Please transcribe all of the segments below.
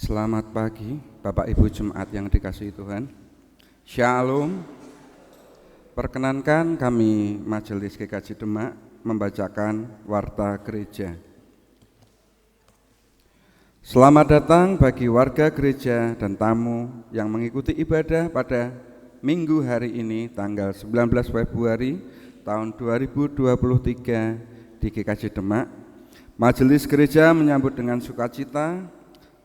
Selamat pagi, Bapak Ibu Jemaat yang dikasihi Tuhan. Shalom. Perkenankan kami Majelis GKJ Demak membacakan Warta Gereja. Selamat datang bagi warga gereja dan tamu yang mengikuti ibadah pada minggu hari ini tanggal 19 Februari tahun 2023 di GKJ Demak. Majelis gereja menyambut dengan sukacita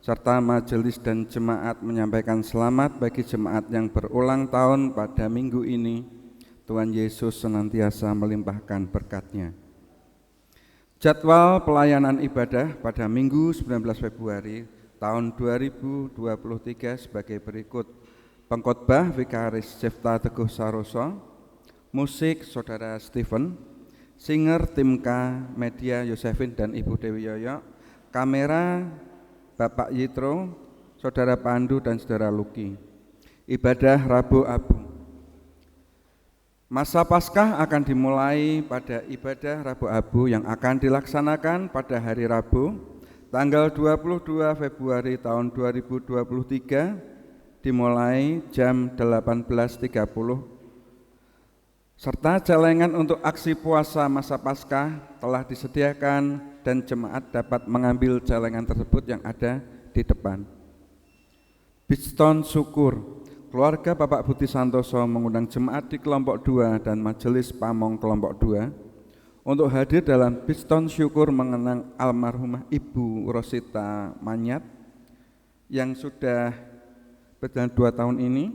serta majelis dan jemaat menyampaikan selamat bagi jemaat yang berulang tahun pada minggu ini. Tuhan Yesus senantiasa melimpahkan berkat-Nya. Jadwal pelayanan ibadah pada minggu 19 Februari tahun 2023 sebagai berikut. Pengkhotbah Vikaris Jefta Teguh Saroso, musik Saudara Stephen, singer Timka, media Yosefin dan Ibu Dewi Yoyo, kamera Bapak Yitro, Saudara Pandu dan Saudara Luki. Ibadah Rabu Abu. Masa Paskah akan dimulai pada ibadah Rabu Abu yang akan dilaksanakan pada hari Rabu tanggal 22 Februari tahun 2023 dimulai jam 18.30 serta celengan untuk aksi puasa masa Paskah telah disediakan dan jemaat dapat mengambil celengan tersebut yang ada di depan. Biston syukur. Keluarga Bapak Budi Santoso mengundang jemaat di kelompok 2 dan majelis pamong kelompok 2 untuk hadir dalam Biston syukur mengenang almarhumah Ibu Rosita Manyat yang sudah berjalan 2 tahun ini.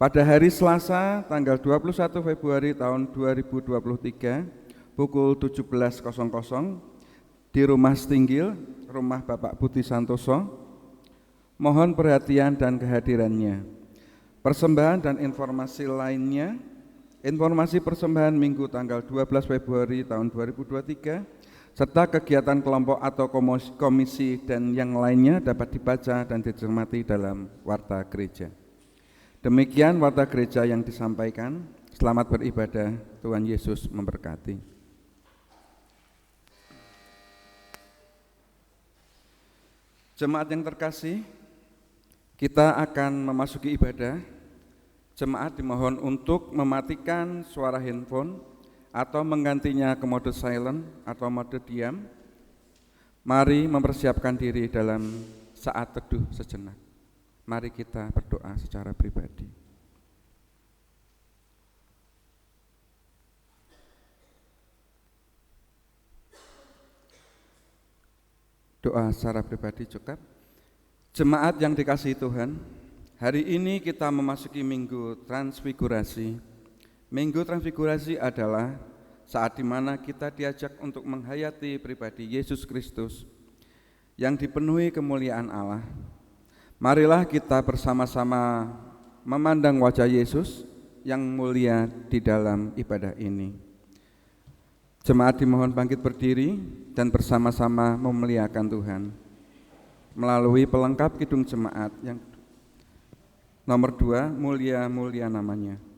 Pada hari Selasa tanggal 21 Februari tahun 2023 pukul 17.00 di Rumah Stinggil, rumah Bapak Budi Santoso. Mohon perhatian dan kehadirannya. Persembahan dan informasi lainnya, informasi persembahan Minggu tanggal 12 Februari tahun 2023 serta kegiatan kelompok atau komisi dan yang lainnya dapat dibaca dan dicermati dalam Warta Gereja. Demikian warta gereja yang disampaikan. Selamat beribadah, Tuhan Yesus memberkati. Jemaat yang terkasih, kita akan memasuki ibadah. Jemaat dimohon untuk mematikan suara handphone atau menggantinya ke mode silent atau mode diam. Mari mempersiapkan diri dalam saat teduh sejenak. Mari kita berdoa secara pribadi. Doa secara pribadi cukup. Jemaat yang dikasihi Tuhan, hari ini kita memasuki Minggu Transfigurasi. Minggu Transfigurasi adalah saat di mana kita diajak untuk menghayati pribadi Yesus Kristus yang dipenuhi kemuliaan Allah. Marilah kita bersama-sama memandang wajah Yesus yang mulia di dalam ibadah ini. Jemaat dimohon bangkit berdiri dan bersama-sama memuliakan Tuhan melalui pelengkap kidung jemaat yang nomor 2, mulia-mulia namanya. Mulia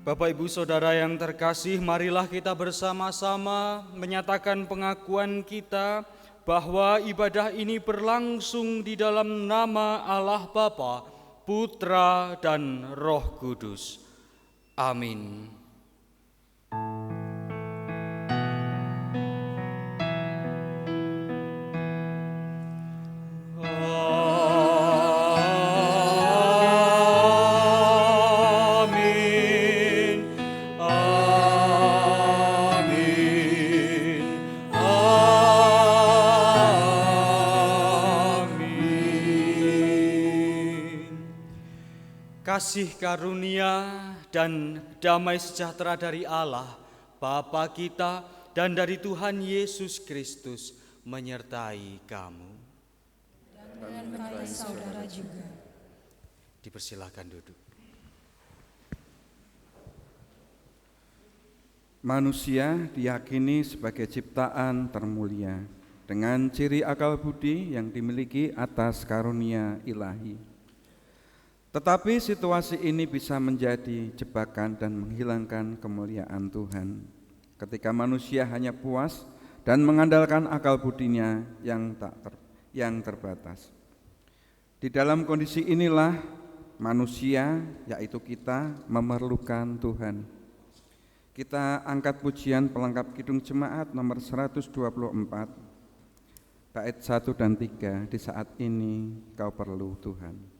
Bapak Ibu Saudara yang terkasih, marilah kita bersama-sama menyatakan pengakuan kita bahwa ibadah ini berlangsung di dalam nama Allah Bapa, Putra, dan Roh Kudus. Amin. Kasih karunia dan damai sejahtera dari Allah, Bapa kita, dan dari Tuhan Yesus Kristus menyertai kamu. Dan menyertai saudara juga. Dipersilakan duduk. Manusia diyakini sebagai ciptaan termulia dengan ciri akal budi yang dimiliki atas karunia ilahi. Tetapi situasi ini bisa menjadi jebakan dan menghilangkan kemuliaan Tuhan ketika manusia hanya puas dan mengandalkan akal budinya yang terbatas. Di dalam kondisi inilah manusia, yaitu kita, memerlukan Tuhan. Kita angkat pujian pelengkap Kidung Jemaat nomor 124, bait 1 dan 3, di saat ini kau perlu Tuhan.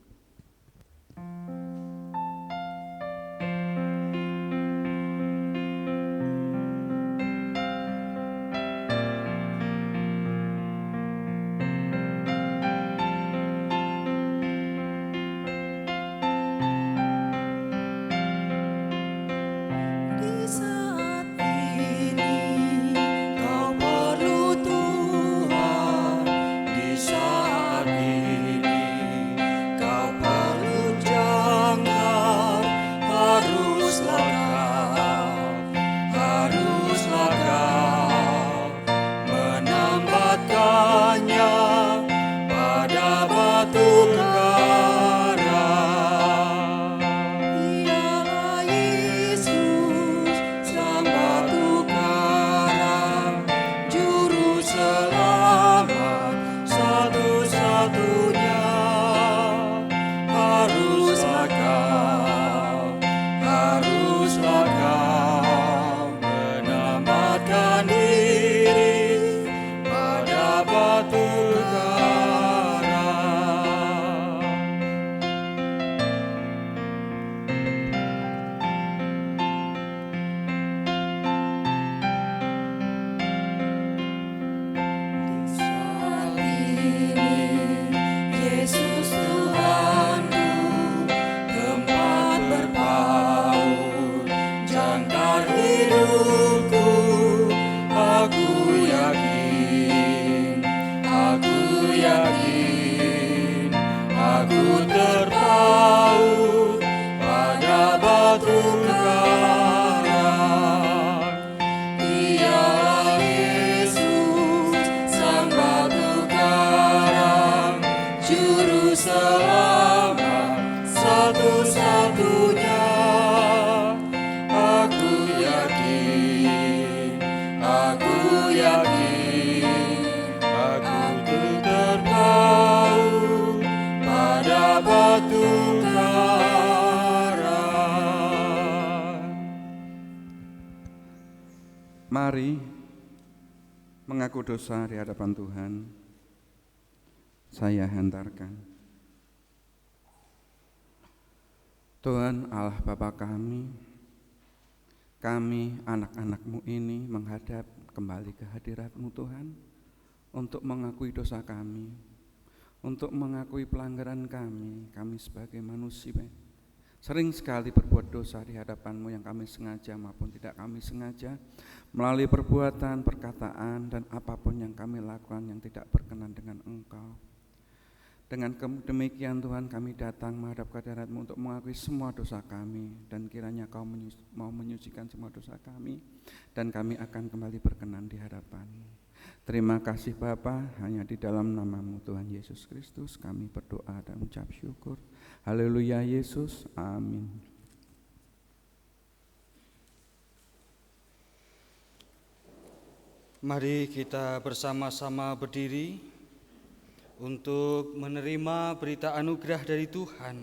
Mari mengaku dosa di hadapan Tuhan. Saya hantarkan. Tuhan Allah Bapa kami anak-anak-Mu ini menghadap kembali ke hadirat-Mu Tuhan, untuk mengakui dosa kami, untuk mengakui pelanggaran kami sebagai manusia. Sering sekali berbuat dosa di hadapan-Mu yang kami sengaja maupun tidak kami sengaja, melalui perbuatan, perkataan, dan apapun yang kami lakukan yang tidak berkenan dengan Engkau. Dengan demikian Tuhan, kami datang menghadap ke hadirat-Mu untuk mengakui semua dosa kami, dan kiranya Kau mau menyucikan semua dosa kami, dan kami akan kembali berkenan di hadapan-Mu. Terima kasih Bapa, hanya di dalam nama-Mu Tuhan Yesus Kristus kami berdoa dan ucap syukur. Haleluya Yesus, amin. Mari kita bersama-sama berdiri untuk menerima berita anugerah dari Tuhan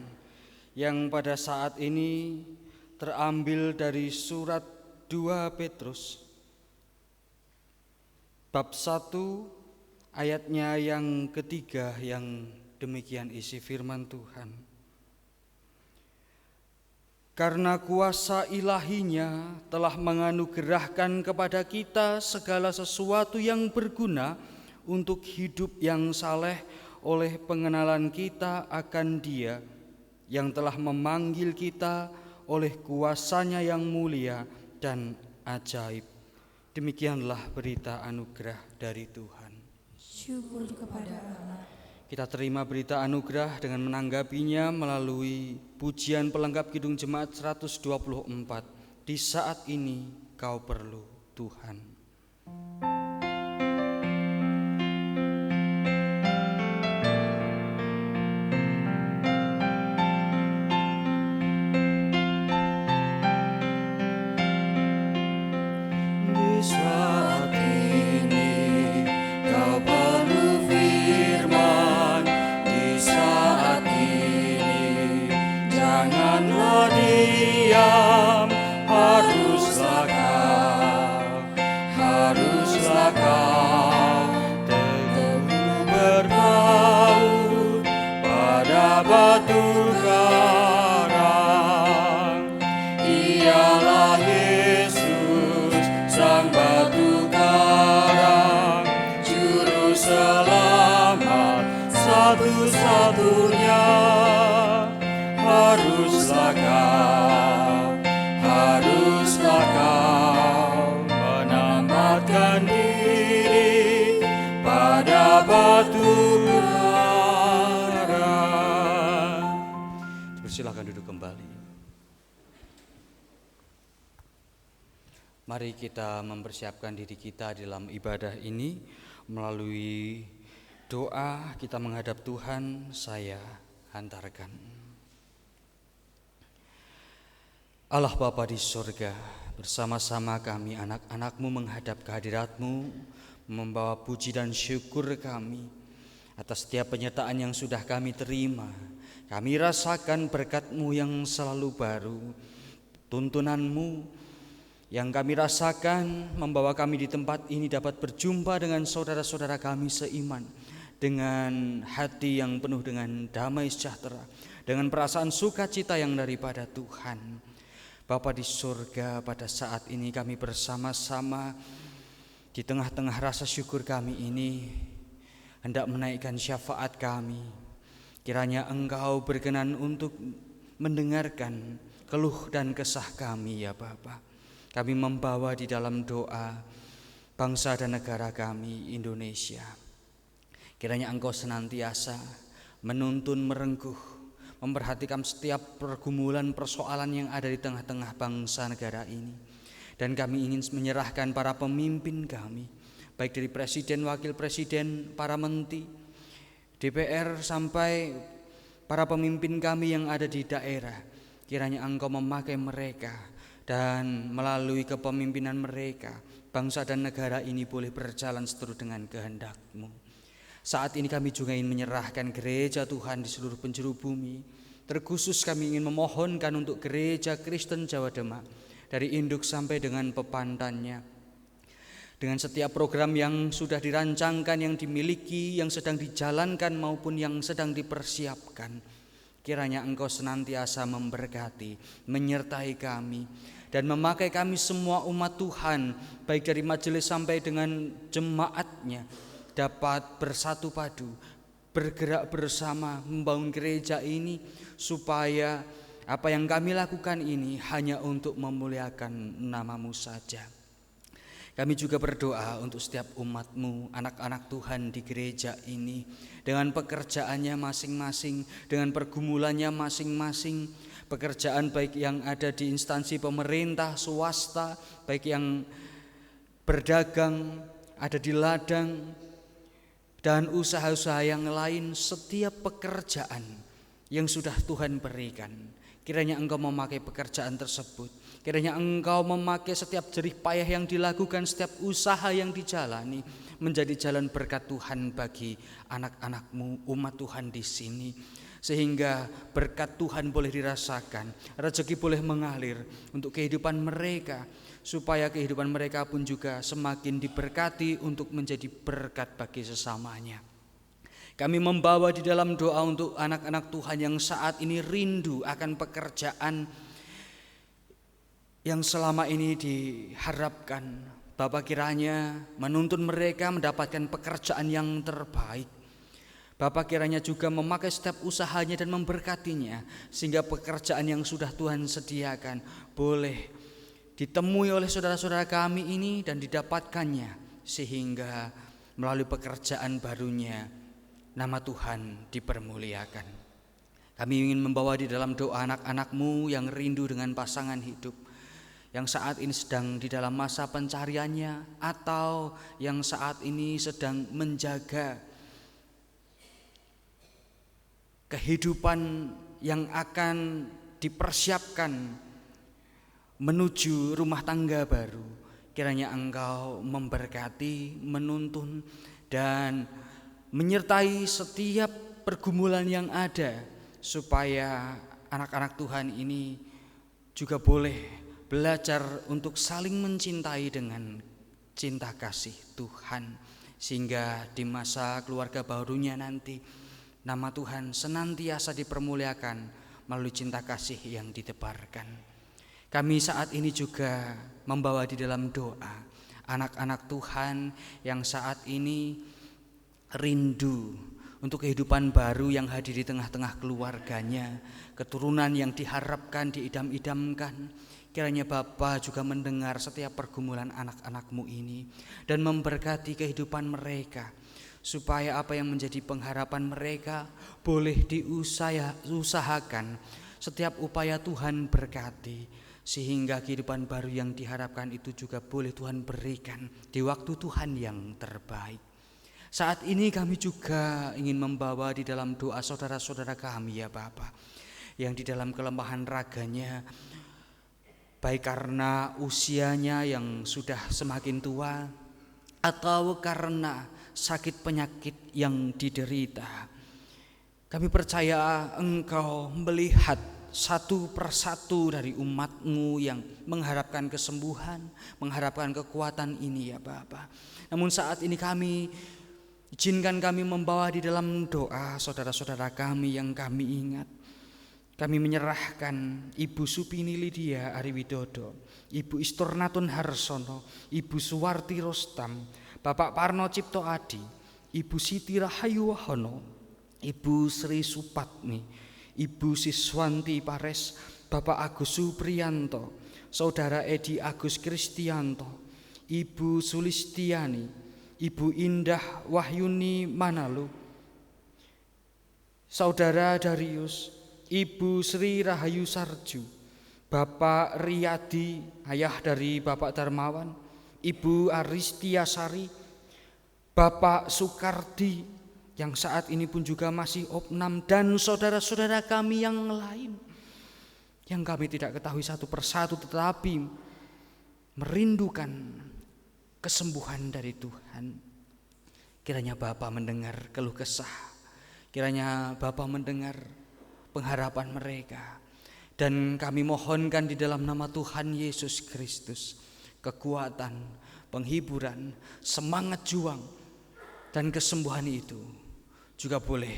yang pada saat ini terambil dari surat 2 Petrus bab 1 ayatnya yang ketiga, yang demikian isi firman Tuhan. Karena kuasa ilahinya telah menganugerahkan kepada kita segala sesuatu yang berguna untuk hidup yang saleh oleh pengenalan kita akan Dia yang telah memanggil kita oleh kuasanya yang mulia dan ajaib. Demikianlah berita anugerah dari Tuhan. Syukur kepada Allah. Kita terima berita anugerah dengan menanggapinya melalui pujian pelengkap Kidung Jemaat 124. Di saat ini kau perlu Tuhan. Satu-satunya haruslah kau menempatkan diri pada batu karang. Silakan duduk kembali. Mari kita mempersiapkan diri kita dalam ibadah ini melalui doa kita menghadap Tuhan. Saya hantarkan. Allah Bapa di surga, bersama-sama kami anak-anak-Mu menghadap kehadirat-Mu, membawa puji dan syukur kami atas setiap penyertaan yang sudah kami terima. Kami rasakan berkat-Mu yang selalu baru, tuntunan-Mu yang kami rasakan membawa kami di tempat ini dapat berjumpa dengan saudara-saudara kami seiman, dengan hati yang penuh dengan damai sejahtera, dengan perasaan sukacita yang daripada Tuhan. Bapa di surga, pada saat ini kami bersama-sama di tengah-tengah rasa syukur kami ini hendak menaikkan syafaat kami. Kiranya Engkau berkenan untuk mendengarkan keluh dan kesah kami ya Bapa. Kami membawa di dalam doa bangsa dan negara kami Indonesia. Kiranya Engkau senantiasa menuntun, merengkuh, memperhatikan setiap pergumulan persoalan yang ada di tengah-tengah bangsa negara ini. Dan kami ingin menyerahkan para pemimpin kami, baik dari presiden, wakil presiden, para menteri, DPR, sampai para pemimpin kami yang ada di daerah. Kiranya Engkau memakai mereka dan melalui kepemimpinan mereka, bangsa dan negara ini boleh berjalan seturut dengan kehendak-Mu. Saat ini kami juga ingin menyerahkan gereja Tuhan di seluruh penjuru bumi. Terkhusus kami ingin memohonkan untuk gereja Kristen Jawa Demak, dari induk sampai dengan pepantannya. Dengan setiap program yang sudah dirancangkan, yang dimiliki, yang sedang dijalankan maupun yang sedang dipersiapkan, kiranya Engkau senantiasa memberkati, menyertai kami, dan memakai kami semua umat Tuhan, baik dari majelis sampai dengan jemaatnya, dapat bersatu padu, bergerak bersama membangun gereja ini, supaya apa yang kami lakukan ini hanya untuk memuliakan nama-Mu saja. Kami juga berdoa untuk setiap umat-Mu, anak-anak Tuhan di gereja ini, dengan pekerjaannya masing-masing, dengan pergumulannya masing-masing, pekerjaan baik yang ada di instansi pemerintah, swasta, baik yang berdagang, ada di ladang, dan usaha-usaha yang lain. Setiap pekerjaan yang sudah Tuhan berikan, Kiranya Engkau memakai pekerjaan tersebut. Kiranya Engkau memakai setiap jerih payah yang dilakukan, setiap usaha yang dijalani menjadi jalan berkat Tuhan bagi anak-anak-Mu, umat Tuhan di sini. Sehingga berkat Tuhan boleh dirasakan, rezeki boleh mengalir untuk kehidupan mereka, supaya kehidupan mereka pun juga semakin diberkati untuk menjadi berkat bagi sesamanya. Kami membawa di dalam doa untuk anak-anak Tuhan yang saat ini rindu akan pekerjaan yang selama ini diharapkan. Bapa kiranya menuntun mereka mendapatkan pekerjaan yang terbaik. Bapa kiranya juga memakai setiap usahanya dan memberkatinya, sehingga pekerjaan yang sudah Tuhan sediakan boleh ditemui oleh saudara-saudara kami ini dan didapatkannya, sehingga melalui pekerjaan barunya nama Tuhan dipermuliakan. Kami ingin membawa di dalam doa anak-anak-Mu yang rindu dengan pasangan hidup, yang saat ini sedang di dalam masa pencariannya, atau yang saat ini sedang menjaga kehidupan yang akan dipersiapkan menuju rumah tangga baru. Kiranya Engkau memberkati, menuntun, dan menyertai setiap pergumulan yang ada, supaya anak-anak Tuhan ini juga boleh belajar untuk saling mencintai dengan cinta kasih Tuhan, sehingga di masa keluarga barunya nanti nama Tuhan senantiasa dipermuliakan melalui cinta kasih yang ditebarkan. Kami saat ini juga membawa di dalam doa anak-anak Tuhan yang saat ini rindu untuk kehidupan baru yang hadir di tengah-tengah keluarganya, keturunan yang diharapkan, diidam-idamkan. Kiranya Bapa juga mendengar setiap pergumulan anak-anak-Mu ini dan memberkati kehidupan mereka, supaya apa yang menjadi pengharapan mereka boleh diusahakan. Setiap upaya Tuhan berkati, sehingga kehidupan baru yang diharapkan itu juga boleh Tuhan berikan di waktu Tuhan yang terbaik. Saat ini kami juga ingin membawa di dalam doa saudara-saudara kami ya Bapa, yang di dalam kelemahan raganya, baik karena usianya yang sudah semakin tua atau karena sakit penyakit yang diderita. Kami percaya Engkau melihat satu persatu dari umat-Mu yang mengharapkan kesembuhan, mengharapkan kekuatan ini ya Bapa. Namun saat ini izinkan kami membawa di dalam doa saudara-saudara kami yang kami ingat. Kami menyerahkan Ibu Supini Lydia Ariwidodo, Ibu Istornatun Harsono, Ibu Suwarti Rostam, Bapak Parno Cipto Adi, Ibu Siti Rahayu Wahono, Ibu Sri Supatmi, Ibu Siswanti Pares, Bapak Agus Supriyanto, Saudara Edi Agus Kristianto, Ibu Sulistiani, Ibu Indah Wahyuni Manalu, Saudara Darius, Ibu Sri Rahayu Sarju, Bapak Riyadi, ayah dari Bapak Darmawan, Ibu Aristiasari, Bapak Sukardi yang saat ini pun juga masih opnam, dan saudara-saudara kami yang lain yang kami tidak ketahui satu persatu, tetapi merindukan kesembuhan dari Tuhan. Kiranya Bapa mendengar keluh kesah, kiranya Bapa mendengar pengharapan mereka, dan kami mohonkan di dalam nama Tuhan Yesus Kristus kekuatan, penghiburan, semangat juang, dan kesembuhan itu juga boleh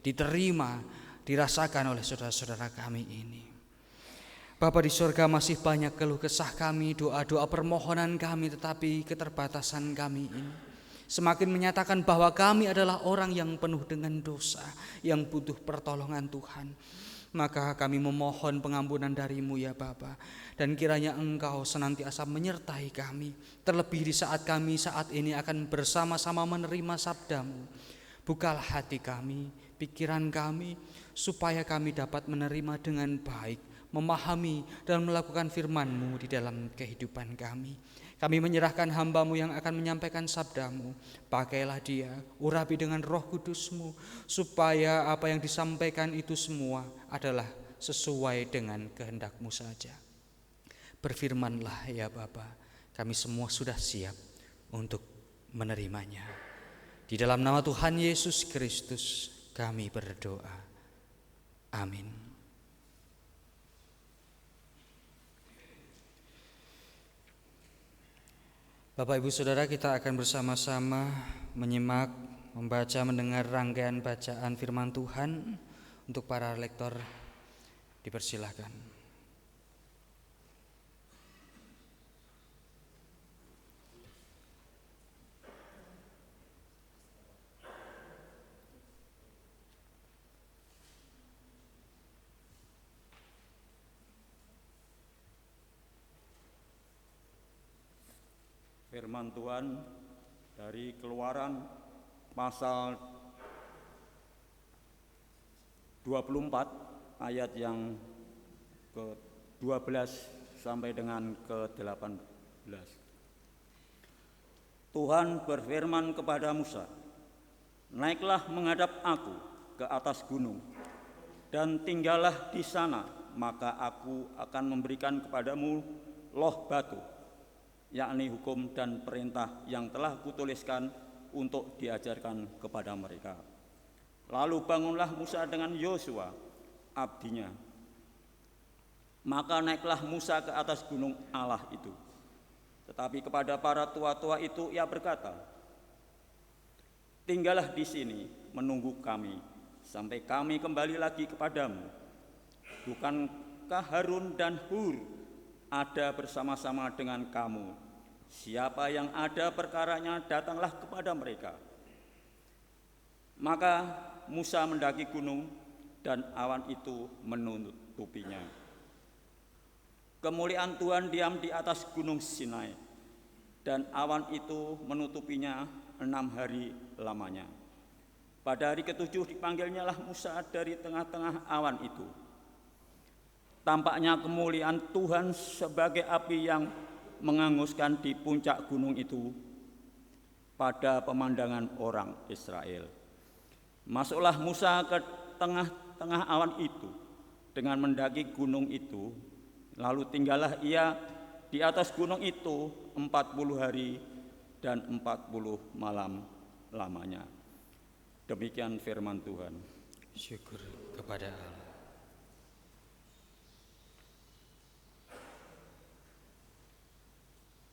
diterima, dirasakan oleh saudara-saudara kami ini. Bapa di surga, masih banyak keluh kesah kami, doa-doa permohonan kami, tetapi keterbatasan kami ini semakin menyatakan bahwa kami adalah orang yang penuh dengan dosa, yang butuh pertolongan Tuhan. Maka kami memohon pengampunan dari-Mu ya Bapa, dan kiranya Engkau senantiasa menyertai kami, terlebih di saat kami saat ini akan bersama-sama menerima sabda-Mu. Bukalah hati kami, pikiran kami, supaya kami dapat menerima dengan baik, memahami dan melakukan firman-Mu di dalam kehidupan kami. Kami menyerahkan hamba-Mu yang akan menyampaikan sabda-Mu. Pakailah dia, urapi dengan Roh Kudus-Mu, supaya apa yang disampaikan itu semua adalah sesuai dengan kehendak-Mu saja. Berfirmanlah ya Bapa, kami semua sudah siap untuk menerimanya. Di dalam nama Tuhan Yesus Kristus kami berdoa. Amin. Bapak Ibu Saudara, kita akan bersama-sama menyimak, membaca, mendengar rangkaian bacaan firman Tuhan. Untuk para lektor dipersilahkan. Firman Tuhan dari Keluaran pasal 24 ayat yang ke-12 sampai dengan ke-18. Tuhan berfirman kepada Musa, "Naiklah menghadap aku ke atas gunung dan tinggallah di sana, maka aku akan memberikan kepadamu loh batu, yakni hukum dan perintah yang telah kutuliskan untuk diajarkan kepada mereka." Lalu bangunlah Musa dengan Yosua, abdinya. Maka naiklah Musa ke atas gunung Allah itu. Tetapi kepada para tua-tua itu ia berkata, "Tinggallah di sini menunggu kami, sampai kami kembali lagi kepadamu. Bukankah Harun dan Hur ada bersama-sama dengan kamu? Siapa yang ada perkaranya, datanglah kepada mereka." Maka Musa mendaki gunung dan awan itu menutupinya. Kemuliaan Tuhan diam di atas gunung Sinai, dan awan itu menutupinya 6 hari lamanya. Pada hari ketujuh dipanggilnyalah Musa dari tengah-tengah awan itu. Tampaknya kemuliaan Tuhan sebagai api yang menghanguskan di puncak gunung itu pada pemandangan orang Israel. Masuklah Musa ke tengah-tengah awan itu dengan mendaki gunung itu, lalu tinggallah ia di atas gunung itu 40 hari dan 40 malam lamanya. Demikian firman Tuhan. Syukur kepada Allah.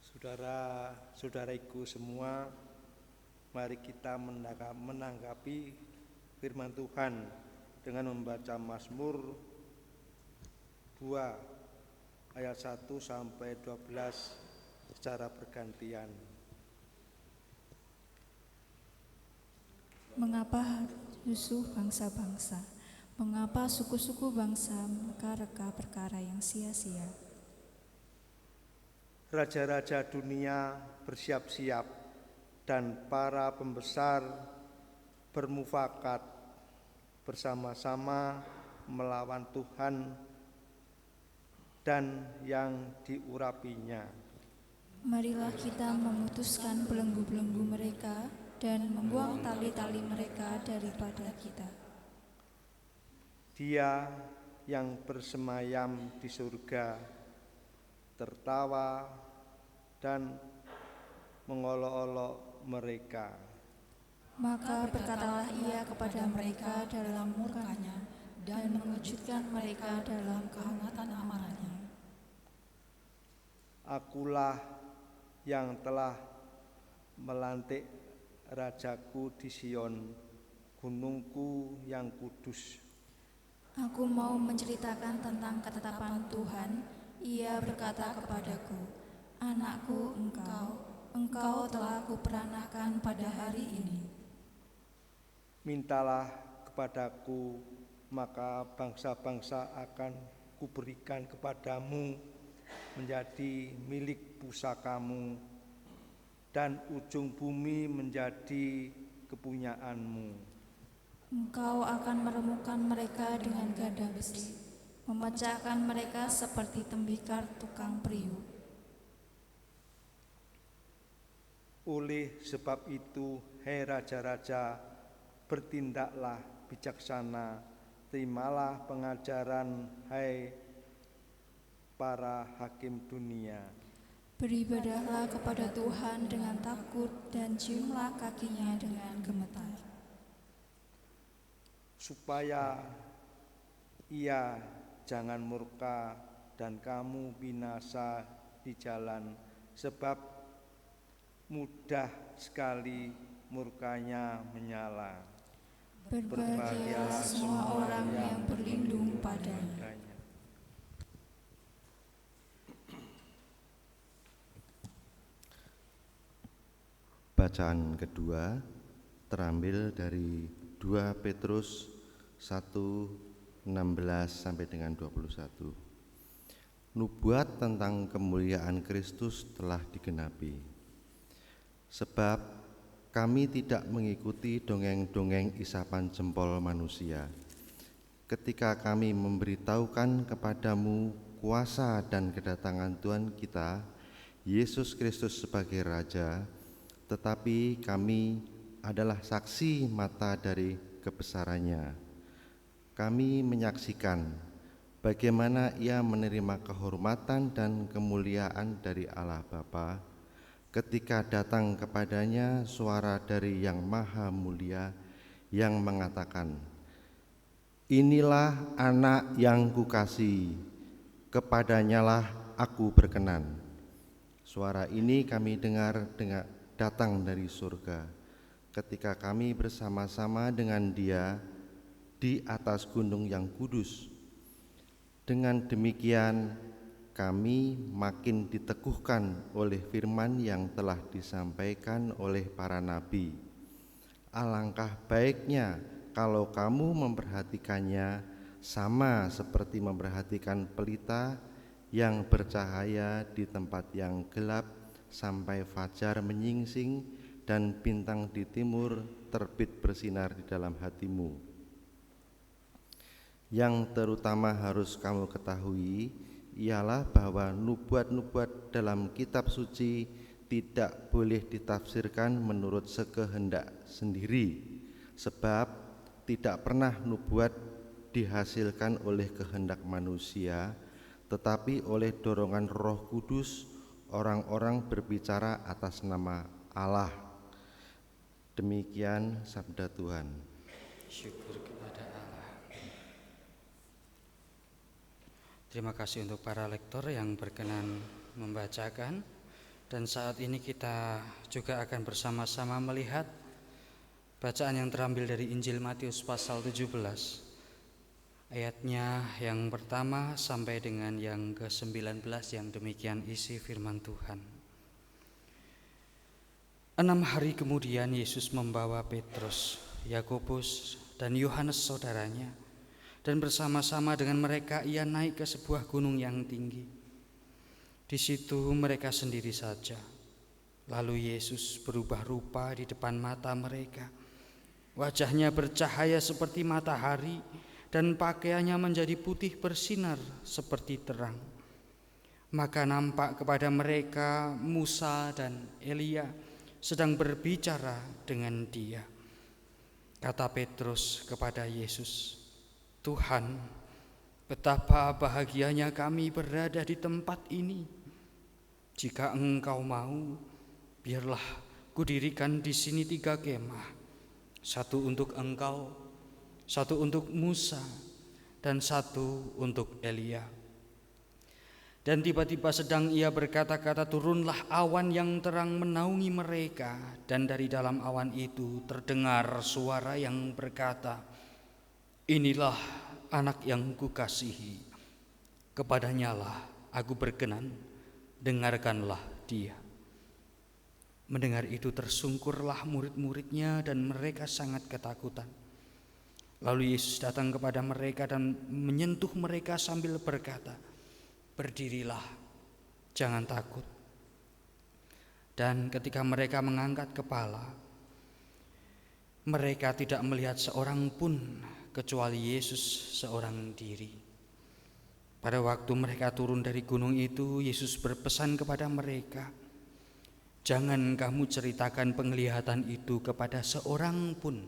Saudara-saudariku semua, mari kita menanggapi firman Tuhan dengan membaca Mazmur 2 ayat 1 sampai 12 secara bergantian. Mengapa rusuh bangsa-bangsa? Mengapa suku-suku bangsa mereka-reka perkara yang sia-sia? Raja-raja dunia bersiap-siap dan para pembesar bermufakat bersama-sama melawan Tuhan dan yang diurapinya. Marilah kita memutuskan belenggu-belenggu mereka dan membuang tali-tali mereka daripada kita. Dia yang bersemayam di surga tertawa dan mengolok-olok mereka. Maka berkatalah ia kepada mereka dalam murkanya dan mengejutkan mereka dalam kehangatan amarahnya. Akulah yang telah melantik rajaku di Sion, gunungku yang kudus. Aku mau menceritakan tentang ketetapan Tuhan. Ia berkata kepadaku, "Anakku, engkau telah kuperanahkan pada hari ini. Mintalah kepadaku, maka bangsa-bangsa akan kuberikan kepadamu menjadi milik pusakamu, dan ujung bumi menjadi kepunyaanmu. Engkau akan meremukkan mereka dengan gada besi, memecahkan mereka seperti tembikar tukang periuk." Oleh sebab itu, hai raja-raja, bertindaklah bijaksana terimalah pengajaran, hai para hakim dunia. Beribadahlah kepada Tuhan dengan takut dan ciumlah kakinya dengan gemetar. Supaya ia jangan murka dan kamu binasa di jalan, sebab mudah sekali murkanya menyala. Berbahagialah semua orang yang berlindung padanya. Bacaan kedua terambil dari 2 Petrus 1:16 sampai dengan 21. Nubuat tentang kemuliaan Kristus telah digenapi. Sebab kami tidak mengikuti dongeng-dongeng isapan jempol manusia. Ketika kami memberitahukan kepadamu kuasa dan kedatangan Tuhan kita, Yesus Kristus sebagai Raja, tetapi kami adalah saksi mata dari kebesarannya. Kami menyaksikan bagaimana ia menerima kehormatan dan kemuliaan dari Allah Bapa ketika datang kepadanya suara dari Yang Maha Mulia yang mengatakan, "Inilah anak yang kukasihi, kepadanyalah aku berkenan." Suara ini kami dengar datang dari surga ketika kami bersama-sama dengan Dia di atas gunung yang kudus. Dengan demikian kami makin diteguhkan oleh firman yang telah disampaikan oleh para nabi. Alangkah baiknya kalau kamu memperhatikannya sama seperti memperhatikan pelita yang bercahaya di tempat yang gelap sampai fajar menyingsing dan bintang di timur terbit bersinar di dalam hatimu. Yang terutama harus kamu ketahui ialah bahwa nubuat-nubuat dalam kitab suci tidak boleh ditafsirkan menurut sekehendak sendiri, sebab tidak pernah nubuat dihasilkan oleh kehendak manusia, tetapi oleh dorongan Roh Kudus orang-orang berbicara atas nama Allah. Demikian sabda Tuhan. Syukur kepada Allah. Terima kasih untuk para lektor yang berkenan membacakan. Dan saat ini kita juga akan bersama-sama melihat bacaan yang terambil dari Injil Matius pasal 17. Ayatnya yang pertama sampai dengan yang ke-19 yang demikian isi firman Tuhan. 6 hari kemudian Yesus membawa Petrus, Yakobus, dan Yohanes saudaranya, dan bersama-sama dengan mereka ia naik ke sebuah gunung yang tinggi. Di situ mereka sendiri saja. Lalu Yesus berubah rupa di depan mata mereka. Wajahnya bercahaya seperti matahari, dan pakaiannya menjadi putih bersinar seperti terang. Maka nampak kepada mereka Musa dan Elia sedang berbicara dengan Dia. Kata Petrus kepada Yesus, "Tuhan, betapa bahagianya kami berada di tempat ini. Jika Engkau mau, biarlah kudirikan di sini 3 kemah, satu untuk Engkau, satu untuk Musa, dan satu untuk Elia." Dan tiba-tiba sedang ia berkata-kata, turunlah awan yang terang menaungi mereka, dan dari dalam awan itu terdengar suara yang berkata, "Inilah anak yang kukasihi, kepadanyalah aku berkenan, dengarkanlah dia." Mendengar itu tersungkurlah murid-muridnya dan mereka sangat ketakutan. Lalu Yesus datang kepada mereka dan menyentuh mereka sambil berkata, "Berdirilah, jangan takut." Dan ketika mereka mengangkat kepala, mereka tidak melihat seorang pun kecuali Yesus seorang diri. Pada waktu mereka turun dari gunung itu, Yesus berpesan kepada mereka, "Jangan kamu ceritakan penglihatan itu kepada seorang pun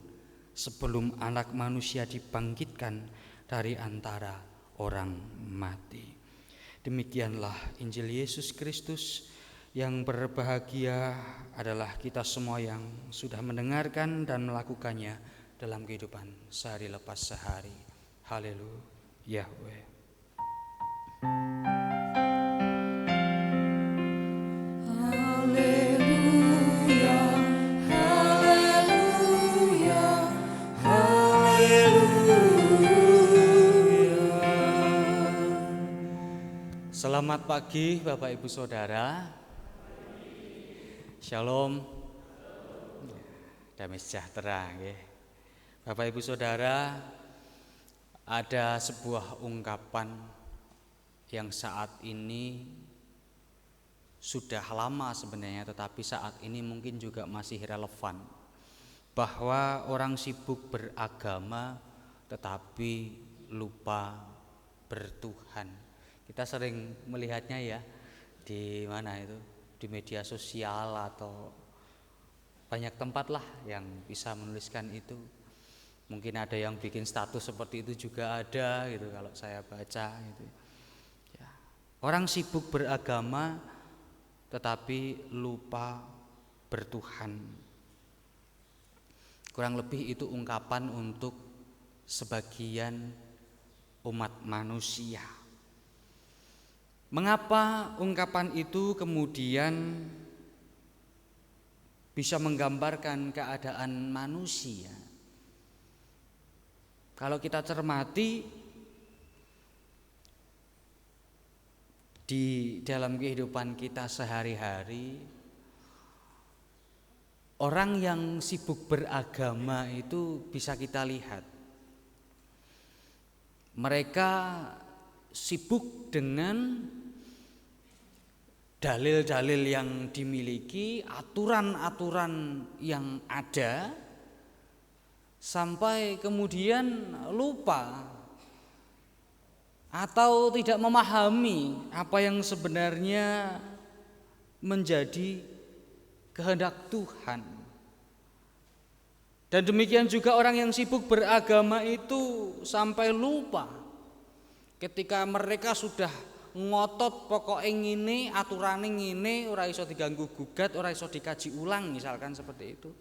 sebelum Anak Manusia dibangkitkan dari antara orang mati. Demikianlah Injil Yesus Kristus. Yang berbahagia adalah kita semua yang sudah mendengarkan dan melakukannya dalam kehidupan sehari lepas sehari. Haleluya, Yahweh. Selamat pagi Bapak Ibu Saudara. Shalom. Damai sejahtera nggih. Bapak Ibu Saudara, ada sebuah ungkapan yang saat ini sudah lama sebenarnya, tetapi saat ini mungkin juga masih relevan, bahwa orang sibuk beragama tetapi lupa bertuhan. Kita sering melihatnya ya, di mana itu, di media sosial atau banyak tempat lah yang bisa menuliskan itu. Mungkin ada yang bikin status seperti itu juga ada gitu kalau saya baca gitu. Ya. Orang sibuk beragama tetapi lupa bertuhan. Kurang lebih itu ungkapan untuk sebagian umat manusia. Mengapa ungkapan itu kemudian bisa menggambarkan keadaan manusia? Kalau kita cermati di dalam kehidupan kita sehari-hari, orang yang sibuk beragama itu bisa kita lihat. Mereka sibuk dengan dalil-dalil yang dimiliki, aturan-aturan yang ada, sampai kemudian lupa atau tidak memahami apa yang sebenarnya menjadi kehendak Tuhan. Dan demikian juga orang yang sibuk beragama itu sampai lupa ketika mereka sudah ngotot pokoknya ngene, aturane ngene, ora iso diganggu gugat, ora iso dikaji ulang misalkan seperti itu.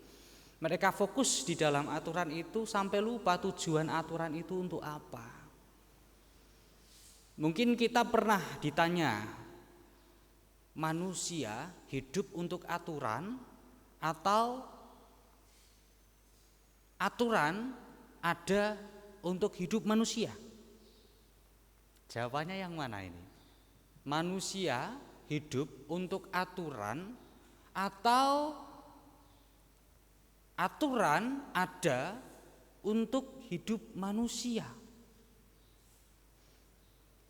Mereka fokus di dalam aturan itu sampai lupa tujuan aturan itu untuk apa. Mungkin kita pernah ditanya, manusia hidup untuk aturan atau aturan ada untuk hidup manusia? Jawabannya yang mana ini? Manusia hidup untuk aturan atau aturan ada untuk hidup manusia?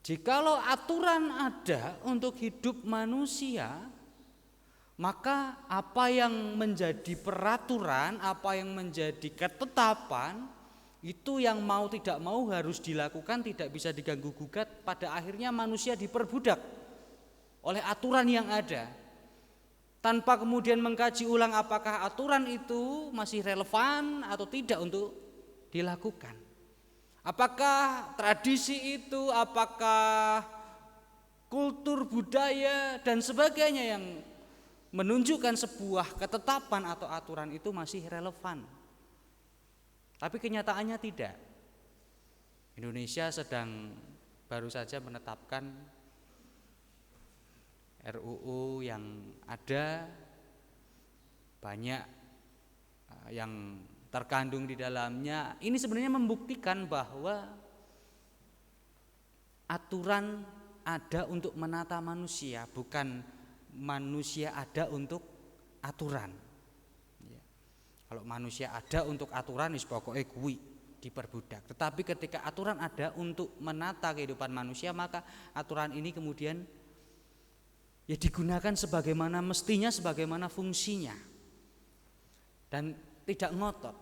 Jikalau aturan ada untuk hidup manusia, maka apa yang menjadi peraturan, apa yang menjadi ketetapan, itu yang mau tidak mau harus dilakukan, tidak bisa diganggu gugat. Pada akhirnya manusia diperbudak oleh aturan yang ada, tanpa kemudian mengkaji ulang apakah aturan itu masih relevan atau tidak untuk dilakukan. Apakah tradisi itu, apakah kultur budaya dan sebagainya yang menunjukkan sebuah ketetapan atau aturan itu masih relevan. Tapi kenyataannya tidak. Indonesia sedang baru saja menetapkan RUU yang ada, banyak yang terkandung di dalamnya. Ini sebenarnya membuktikan bahwa aturan ada untuk menata manusia, bukan manusia ada untuk aturan. Kalau manusia ada untuk aturan, pokoknya kuwi diperbudak. Tetapi ketika aturan ada untuk menata kehidupan manusia, maka aturan ini kemudian ya digunakan sebagaimana mestinya, sebagaimana fungsinya, dan tidak ngotot.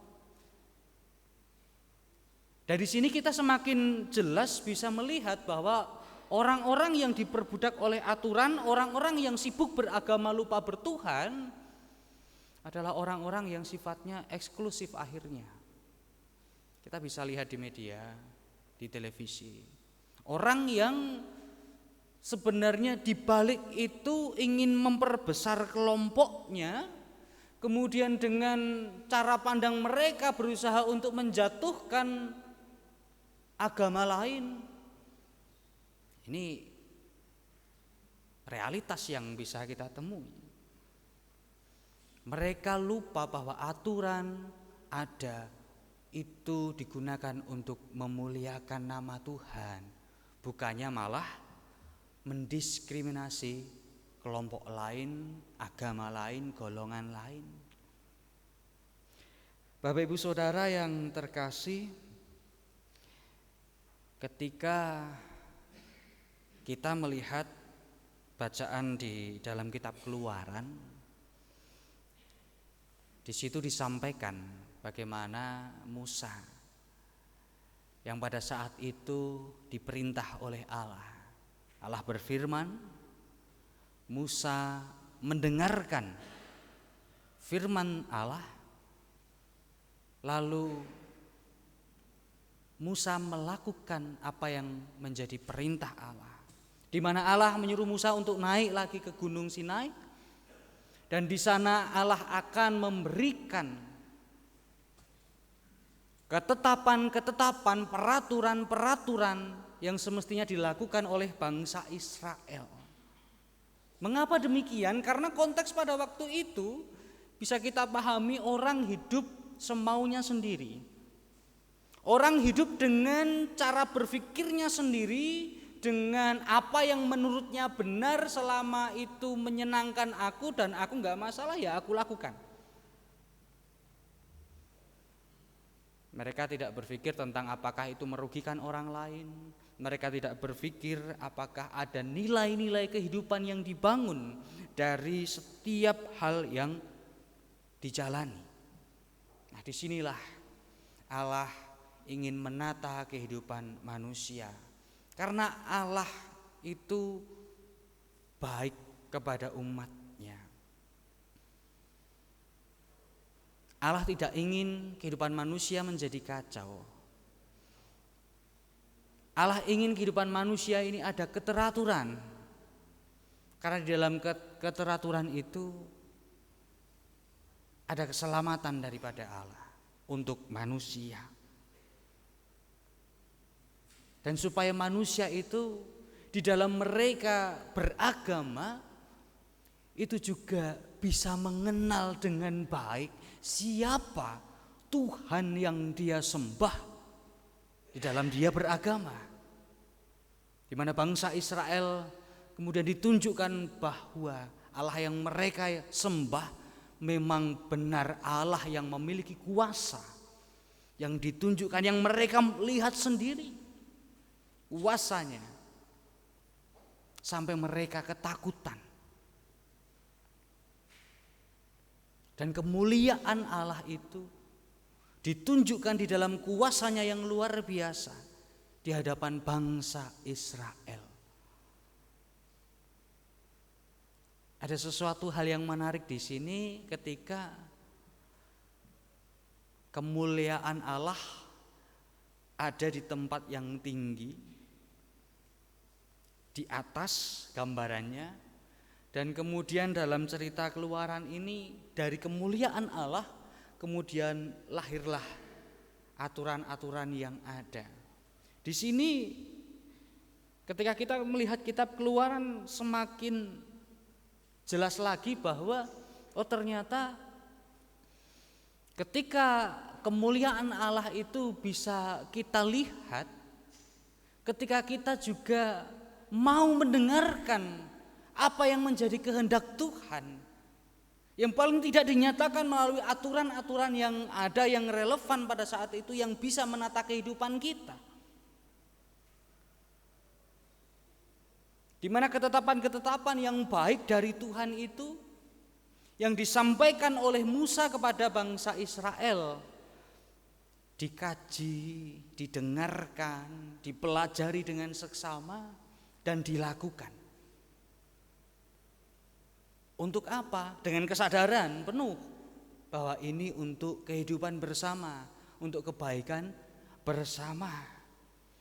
Dari sini kita semakin jelas bisa melihat bahwa orang-orang yang diperbudak oleh aturan, orang-orang yang sibuk beragama lupa bertuhan, adalah orang-orang yang sifatnya eksklusif akhirnya. Kita bisa lihat di media, di televisi. Orang yang sebenarnya dibalik itu ingin memperbesar kelompoknya, kemudian dengan cara pandang mereka berusaha untuk menjatuhkan agama lain. Ini realitas yang bisa kita temui. Mereka lupa bahwa aturan ada itu digunakan untuk memuliakan nama Tuhan, bukannya malah mendiskriminasi kelompok lain, agama lain, golongan lain. Bapak Ibu Saudara yang terkasih, ketika kita melihat bacaan di dalam kitab Keluaran, di situ disampaikan bagaimana Musa yang pada saat itu diperintah oleh Allah. Allah berfirman, Musa mendengarkan firman Allah, lalu Musa melakukan apa yang menjadi perintah Allah, di mana Allah menyuruh Musa untuk naik lagi ke Gunung Sinai, dan di sana Allah akan memberikan ketetapan-ketetapan, peraturan-peraturan yang semestinya dilakukan oleh bangsa Israel. Mengapa demikian? Karena konteks pada waktu itu bisa kita pahami, orang hidup semaunya sendiri. Orang hidup dengan cara berpikirnya sendiri, dengan apa yang menurutnya benar, selama itu menyenangkan aku dan aku enggak masalah, ya aku lakukan. Mereka tidak berpikir tentang apakah itu merugikan orang lain. Mereka tidak berpikir apakah ada nilai-nilai kehidupan yang dibangun dari setiap hal yang dijalani. Nah, disinilah Allah ingin menata kehidupan manusia. Karena Allah itu baik kepada umatnya. Allah tidak ingin kehidupan manusia menjadi kacau. Allah ingin kehidupan manusia ini ada keteraturan. Karena di dalam keteraturan itu ada keselamatan daripada Allah untuk manusia. Dan supaya manusia itu di dalam mereka beragama itu juga bisa mengenal dengan baik siapa Tuhan yang dia sembah di dalam dia beragama. Di mana bangsa Israel kemudian ditunjukkan bahwa Allah yang mereka sembah memang benar Allah yang memiliki kuasa, yang ditunjukkan, yang mereka lihat sendiri kuasanya, sampai mereka ketakutan. Dan kemuliaan Allah itu ditunjukkan di dalam kuasanya yang luar biasa di hadapan bangsa Israel. Ada sesuatu hal yang menarik di sini ketika kemuliaan Allah ada di tempat yang tinggi, di atas gambarannya, dan kemudian dalam cerita Keluaran ini dari kemuliaan Allah kemudian lahirlah aturan-aturan yang ada. Di sini ketika kita melihat kitab Keluaran semakin jelas lagi bahwa ternyata ketika kemuliaan Allah itu bisa kita lihat ketika kita juga mau mendengarkan apa yang menjadi kehendak Tuhan, yang paling tidak dinyatakan melalui aturan-aturan yang ada yang relevan pada saat itu, yang bisa menata kehidupan kita. Di mana ketetapan-ketetapan yang baik dari Tuhan itu yang disampaikan oleh Musa kepada bangsa Israel dikaji, didengarkan, dipelajari dengan seksama dan dilakukan. Untuk apa? Dengan kesadaran penuh bahwa ini untuk kehidupan bersama, untuk kebaikan bersama.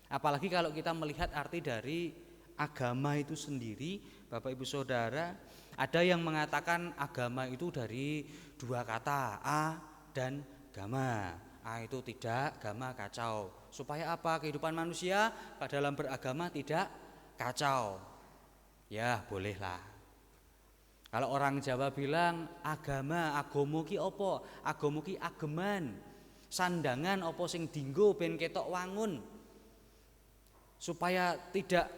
Apalagi kalau kita melihat arti dari agama itu sendiri, Bapak Ibu Saudara, ada yang mengatakan agama itu dari dua kata, a dan gama. A itu tidak, gama kacau. Supaya apa? Kehidupan manusia dalam beragama tidak kacau. Ya, bolehlah. Kalau orang Jawa bilang agama, agomo ki opo? Agomo ki ageman. Sandangan opo sing dinggo ben ketok wangun. Supaya tidak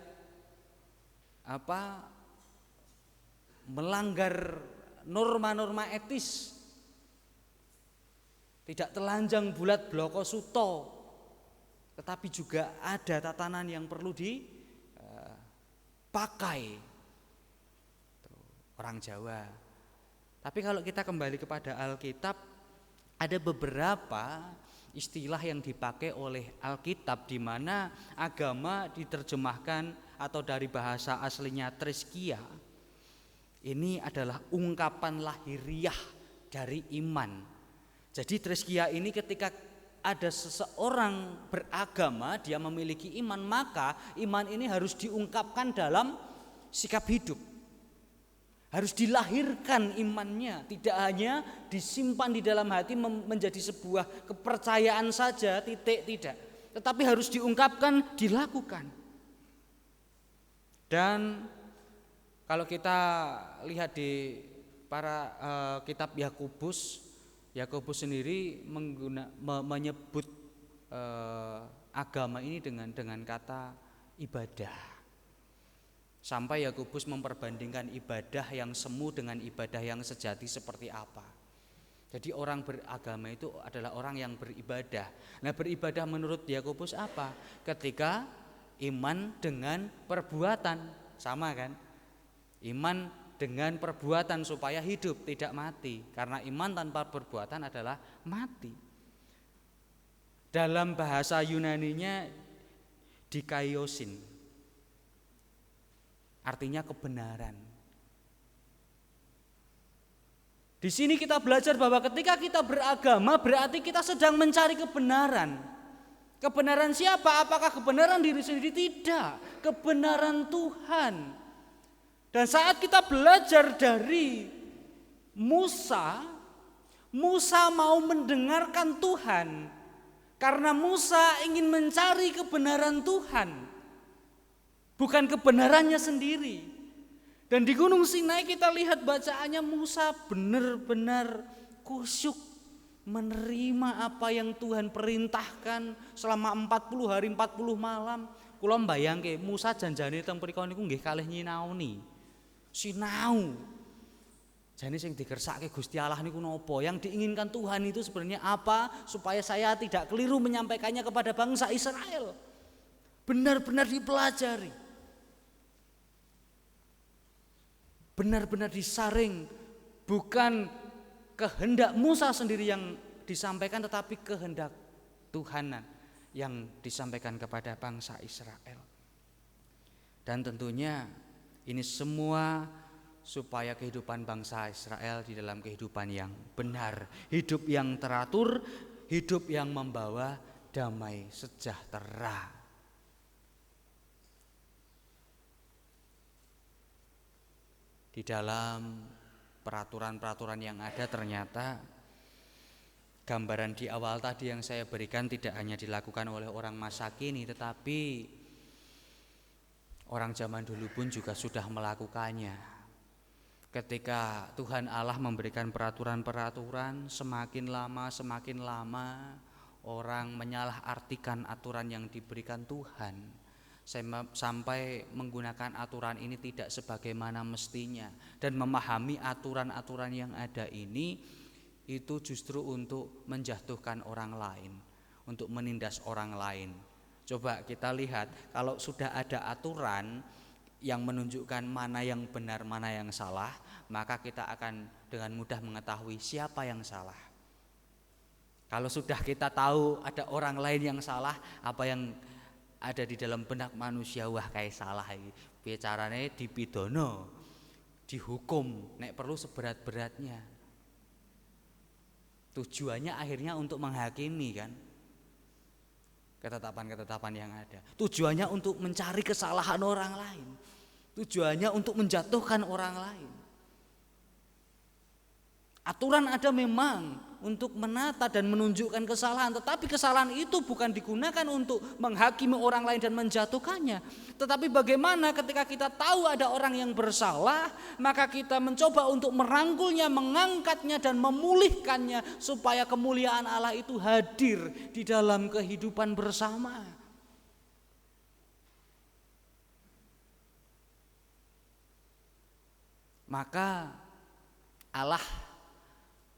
melanggar norma-norma etis, tidak telanjang bulat bloko suto, tetapi juga ada tatanan yang perlu dipakai orang Jawa. Tapi kalau kita kembali kepada Alkitab, ada beberapa istilah yang dipakai oleh Alkitab di mana agama diterjemahkan atau dari bahasa aslinya treskia. Ini adalah ungkapan lahiriah dari iman. Jadi treskia ini ketika ada seseorang beragama, dia memiliki iman, maka iman ini harus diungkapkan dalam sikap hidup. Harus dilahirkan imannya, tidak hanya disimpan di dalam hati menjadi sebuah kepercayaan saja, tidak. Tetapi harus diungkapkan, dilakukan. Dan kalau kita lihat di para kitab Yakobus sendiri menyebut agama ini dengan kata ibadah. Sampai Yakobus memperbandingkan ibadah yang semu dengan ibadah yang sejati seperti apa. Jadi orang beragama itu adalah orang yang beribadah. Nah, beribadah menurut Yakobus apa? Ketika iman dengan perbuatan, sama kan? Iman dengan perbuatan supaya hidup, tidak mati. Karena iman tanpa perbuatan adalah mati. Dalam bahasa Yunaninya dikaiosin, artinya kebenaran. Di sini kita belajar bahwa ketika kita beragama berarti kita sedang mencari kebenaran. Kebenaran siapa? Apakah kebenaran diri sendiri? Tidak. Kebenaran Tuhan. Dan saat kita belajar dari Musa mau mendengarkan Tuhan karena Musa ingin mencari kebenaran Tuhan, bukan kebenarannya sendiri. Dan di Gunung Sinai kita lihat bacaannya, Musa benar-benar khusyuk menerima apa yang Tuhan perintahkan selama 40 hari 40 malam. Kula mbayangke Musa janjane teng mriku niku nggih kalih nyinaoni. Sinau. Jane sing dikersake Gusti Allah niku napa? Yang diinginkan Tuhan itu sebenarnya apa? Supaya saya tidak keliru menyampaikannya kepada bangsa Israel. Benar-benar dipelajari. Benar-benar disaring. Bukan kehendak Musa sendiri yang disampaikan, tetapi kehendak Tuhanan yang disampaikan kepada bangsa Israel. Dan tentunya ini semua supaya kehidupan bangsa Israel di dalam kehidupan yang benar, hidup yang teratur, hidup yang membawa damai sejahtera. Di dalam peraturan-peraturan yang ada ternyata gambaran di awal tadi yang saya berikan tidak hanya dilakukan oleh orang masa kini, tetapi orang zaman dulu pun juga sudah melakukannya. Ketika Tuhan Allah memberikan peraturan-peraturan, semakin lama orang menyalahartikan aturan yang diberikan Tuhan, sampai menggunakan aturan ini tidak sebagaimana mestinya, dan memahami aturan-aturan yang ada ini itu justru untuk menjatuhkan orang lain, untuk menindas orang lain. Coba kita lihat, kalau sudah ada aturan yang menunjukkan mana yang benar, mana yang salah, maka kita akan dengan mudah mengetahui siapa yang salah. Kalau sudah kita tahu ada orang lain yang salah, apa yang ada di dalam benak manusia, wah kayak salah iki, bicarane dipidono, dihukum, nek perlu seberat-beratnya. Tujuannya akhirnya untuk menghakimi kan. ketetapan-ketetapan yang ada. Tujuannya untuk mencari kesalahan orang lain. Tujuannya untuk menjatuhkan orang lain. Aturan ada memang untuk menata dan menunjukkan kesalahan, tetapi kesalahan itu bukan digunakan untuk menghakimi orang lain dan menjatuhkannya. Tetapi bagaimana ketika kita tahu ada orang yang bersalah, maka kita mencoba untuk merangkulnya, mengangkatnya dan memulihkannya supaya kemuliaan Allah itu hadir di dalam kehidupan bersama. Maka Allah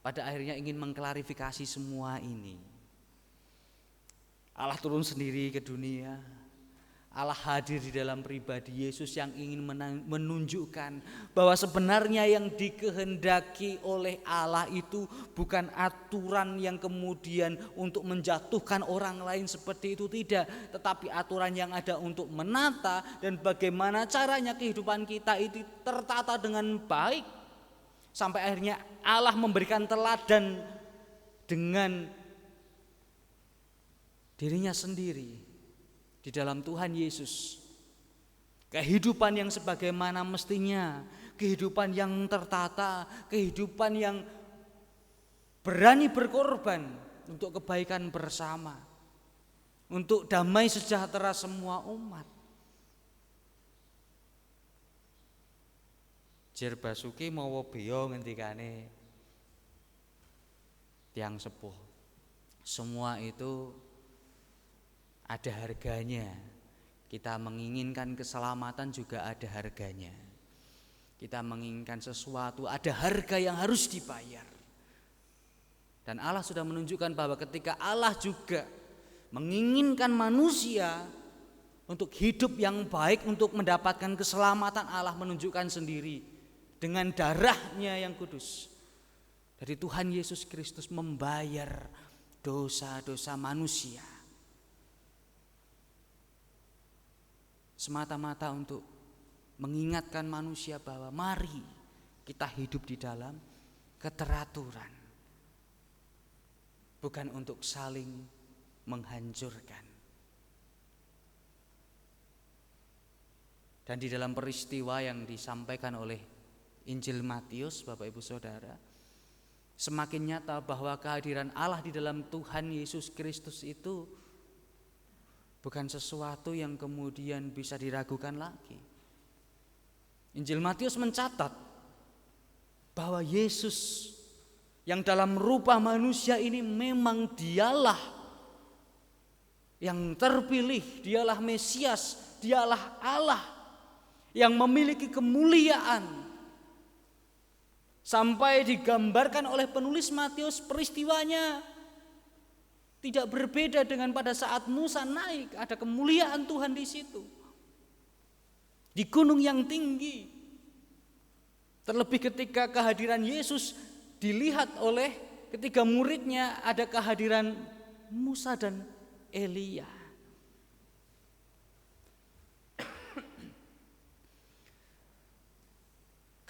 pada akhirnya ingin mengklarifikasi semua ini. Allah turun sendiri ke dunia. Allah hadir di dalam pribadi Yesus yang ingin menunjukkan bahwa sebenarnya yang dikehendaki oleh Allah itu bukan aturan yang kemudian untuk menjatuhkan orang lain seperti itu, tidak, tetapi aturan yang ada untuk menata dan bagaimana caranya kehidupan kita itu tertata dengan baik. Sampai akhirnya Allah memberikan teladan dengan dirinya sendiri di dalam Tuhan Yesus. Kehidupan yang sebagaimana mestinya, kehidupan yang tertata, kehidupan yang berani berkorban untuk kebaikan bersama, untuk damai sejahtera semua umat. Jer Basuki mawa beya ngendikane tiang sepuh. Semua itu ada harganya. Kita menginginkan keselamatan juga ada harganya. Kita menginginkan sesuatu, ada harga yang harus dibayar. Dan Allah sudah menunjukkan bahwa ketika Allah juga menginginkan manusia untuk hidup yang baik, untuk mendapatkan keselamatan, Allah menunjukkan sendiri dengan darahnya yang kudus dari Tuhan Yesus Kristus membayar dosa-dosa manusia, semata-mata untuk mengingatkan manusia bahwa mari kita hidup di dalam keteraturan, bukan untuk saling menghancurkan. Dan di dalam peristiwa yang disampaikan oleh Injil Matius, Bapak Ibu Saudara, semakin nyata bahwa kehadiran Allah di dalam Tuhan Yesus Kristus itu bukan sesuatu yang kemudian bisa diragukan lagi. Injil Matius mencatat bahwa Yesus yang dalam rupa manusia ini memang dialah yang terpilih, dialah Mesias, dialah Allah yang memiliki kemuliaan. Sampai digambarkan oleh penulis Matius, peristiwanya tidak berbeda dengan pada saat Musa naik, ada kemuliaan Tuhan di situ. Di gunung yang tinggi. Terlebih ketika kehadiran Yesus dilihat oleh ketiga muridnya, ada kehadiran Musa dan Elia.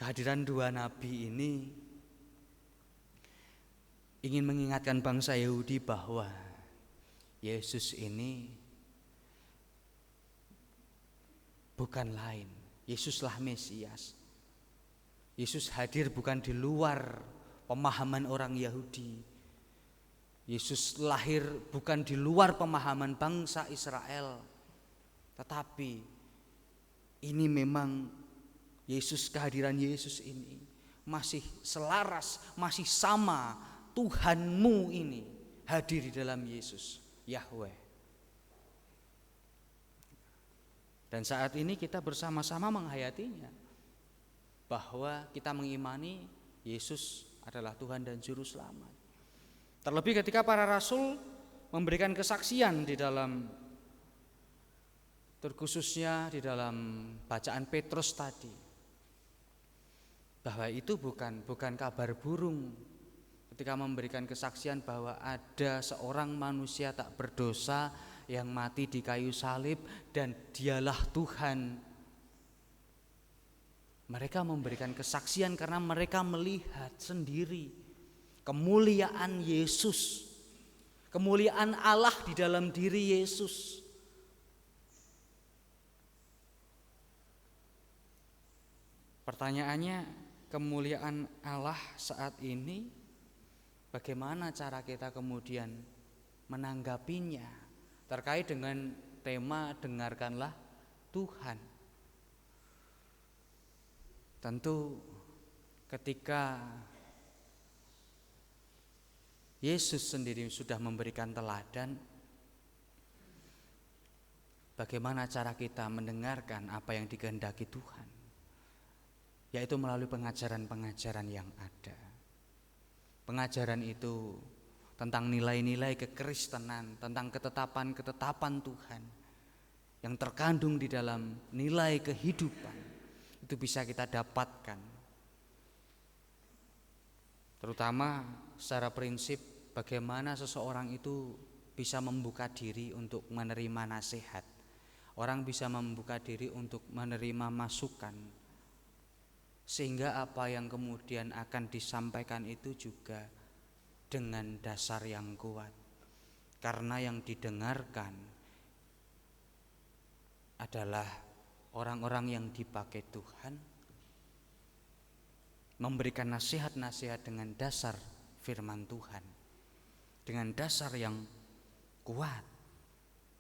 Kehadiran dua nabi ini ingin mengingatkan bangsa Yahudi bahwa Yesus ini bukan lain, Yesuslah Mesias. Yesus hadir bukan di luar pemahaman orang Yahudi. Yesus lahir bukan di luar pemahaman bangsa Israel. Tetapi ini memang Yesus, kehadiran Yesus ini masih selaras, masih sama. Tuhanmu ini hadir di dalam Yesus, Yahweh. Dan saat ini kita bersama-sama menghayatinya, bahwa kita mengimani Yesus adalah Tuhan dan Juru Selamat. Terlebih ketika para rasul memberikan kesaksian di dalam, terkhususnya di dalam bacaan Petrus tadi, bahwa itu bukan kabar burung ketika memberikan kesaksian bahwa ada seorang manusia tak berdosa yang mati di kayu salib dan dialah Tuhan. Mereka memberikan kesaksian karena mereka melihat sendiri kemuliaan Yesus, kemuliaan Allah di dalam diri Yesus. Pertanyaannya, kemuliaan Allah saat ini, bagaimana cara kita kemudian menanggapinya terkait dengan tema dengarkanlah Tuhan. Tentu ketika Yesus sendiri sudah memberikan teladan, bagaimana cara kita mendengarkan apa yang dikehendaki Tuhan, yaitu melalui pengajaran-pengajaran yang ada. Pengajaran itu tentang nilai-nilai kekristenan, tentang ketetapan-ketetapan Tuhan yang terkandung di dalam nilai kehidupan, itu bisa kita dapatkan. Terutama secara prinsip bagaimana seseorang itu bisa membuka diri untuk menerima nasihat. Orang bisa membuka diri untuk menerima masukan, sehingga apa yang kemudian akan disampaikan itu juga dengan dasar yang kuat. Karena yang didengarkan adalah orang-orang yang dipakai Tuhan memberikan nasihat-nasihat dengan dasar firman Tuhan, dengan dasar yang kuat,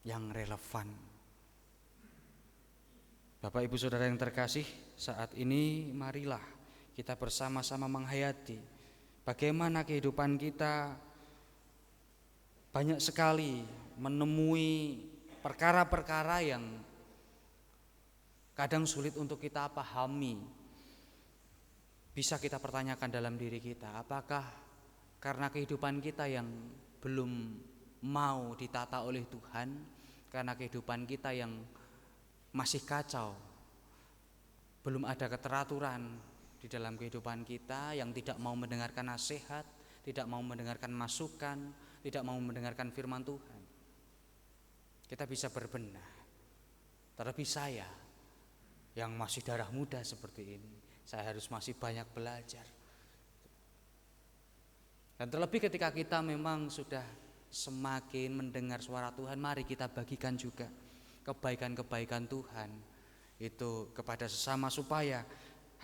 yang relevan. Bapak Ibu Saudara yang terkasih, saat ini marilah kita bersama-sama menghayati bagaimana kehidupan kita banyak sekali menemui perkara-perkara yang kadang sulit untuk kita pahami. Bisa kita pertanyakan dalam diri kita, apakah karena kehidupan kita yang belum mau ditata oleh Tuhan, karena kehidupan kita yang masih kacau, belum ada keteraturan di dalam kehidupan kita, yang tidak mau mendengarkan nasihat, tidak mau mendengarkan masukan, tidak mau mendengarkan firman Tuhan. Kita bisa berbenah. Terlebih saya yang masih darah muda seperti ini, saya harus masih banyak belajar. Dan terlebih ketika kita memang sudah semakin mendengar suara Tuhan, mari kita bagikan juga kebaikan-kebaikan Tuhan itu kepada sesama, supaya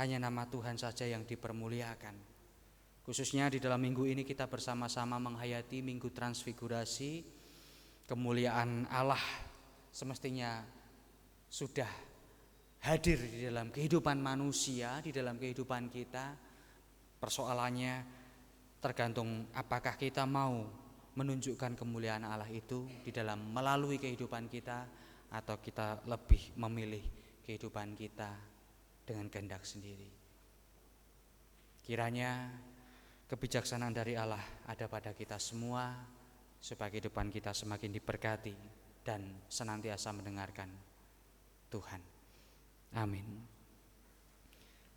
hanya nama Tuhan saja yang dipermuliakan. Khususnya di dalam minggu ini kita bersama-sama menghayati Minggu Transfigurasi. Kemuliaan Allah semestinya sudah hadir di dalam kehidupan manusia, di dalam kehidupan kita. Persoalannya tergantung apakah kita mau menunjukkan kemuliaan Allah itu di dalam melalui kehidupan kita, atau kita lebih memilih kehidupan kita dengan kehendak sendiri. Kiranya kebijaksanaan dari Allah ada pada kita semua, supaya kehidupan kita semakin diberkati dan senantiasa mendengarkan Tuhan. Amin.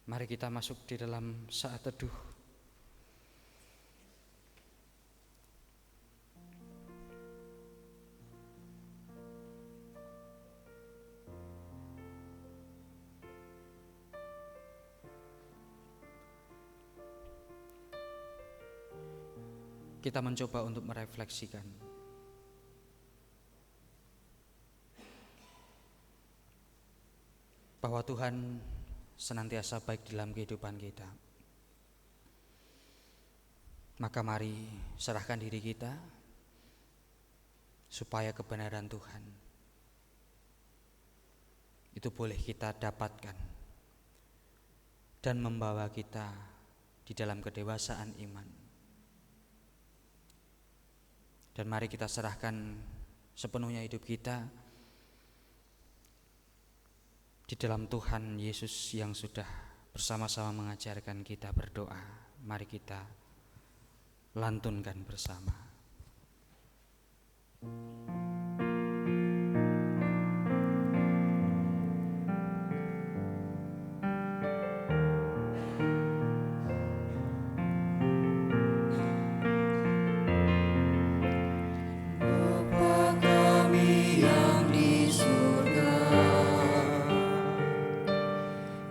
Mari kita masuk di dalam saat teduh. Kita mencoba untuk merefleksikan bahwa Tuhan senantiasa baik dalam kehidupan kita. Maka mari serahkan diri kita, supaya kebenaran Tuhan itu boleh kita dapatkan dan membawa kita di dalam kedewasaan iman. Dan mari kita serahkan sepenuhnya hidup kita di dalam Tuhan Yesus yang sudah bersama-sama mengajarkan kita berdoa. Mari kita lantunkan bersama.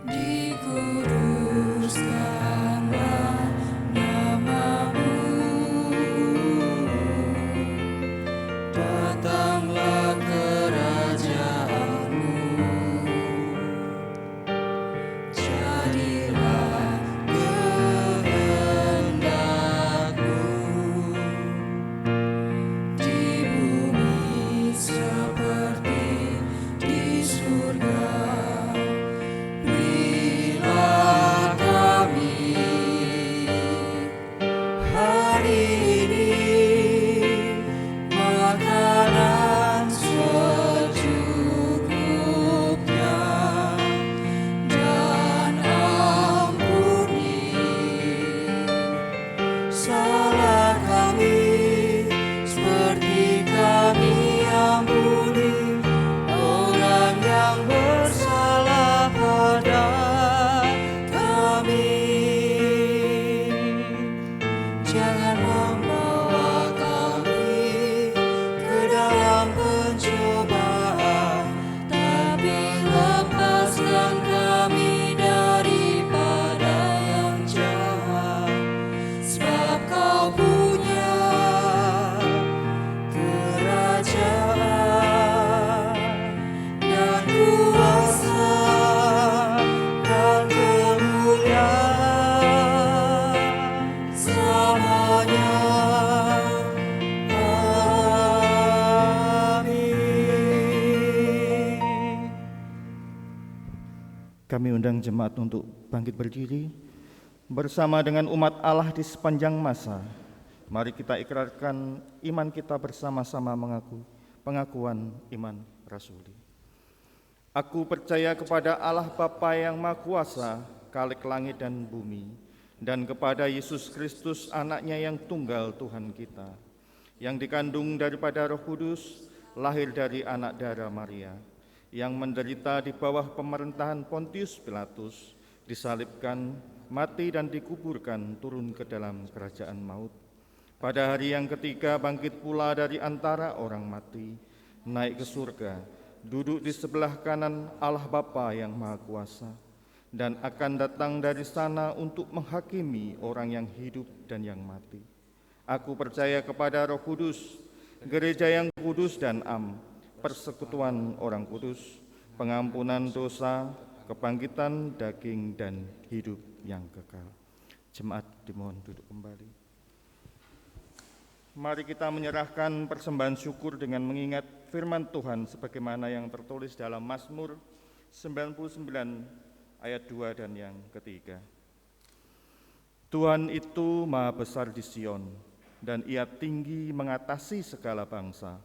Dikuduskanlah namamu. surga. Berilah kami hari ini makanan secukupnya, dan ampuni salah kami seperti kami ampuni orang yang bersalah pada kami. Jangan membawa kami ke dalam pencobaan, tapi lepaskan kami daripada yang jahat. Sebab Kau punya kerajaan dan kuasa dan kemuliaan selamanya. Amin. Kami undang jemaat untuk bangkit berdiri bersama dengan umat Allah di sepanjang masa. Mari kita ikrarkan iman kita bersama-sama mengaku pengakuan iman rasuli. Aku percaya kepada Allah Bapa yang Maha Kuasa, Khalik langit dan bumi, dan kepada Yesus Kristus anaknya yang tunggal Tuhan kita, yang dikandung daripada Roh Kudus, lahir dari anak darah Maria, yang menderita di bawah pemerintahan Pontius Pilatus, disalibkan, mati dan dikuburkan, turun ke dalam kerajaan maut. Pada hari yang ketiga bangkit pula dari antara orang mati, naik ke surga, duduk di sebelah kanan Allah Bapa yang Maha Kuasa, dan akan datang dari sana untuk menghakimi orang yang hidup dan yang mati. Aku percaya kepada Roh Kudus, gereja yang kudus dan persekutuan orang kudus, pengampunan dosa, kebangkitan daging dan hidup yang kekal. Jemaat dimohon duduk kembali. Mari kita menyerahkan persembahan syukur dengan mengingat firman Tuhan sebagaimana yang tertulis dalam Mazmur 99 ayat 2 dan yang ketiga. Tuhan itu maha besar di Sion, dan ia tinggi mengatasi segala bangsa.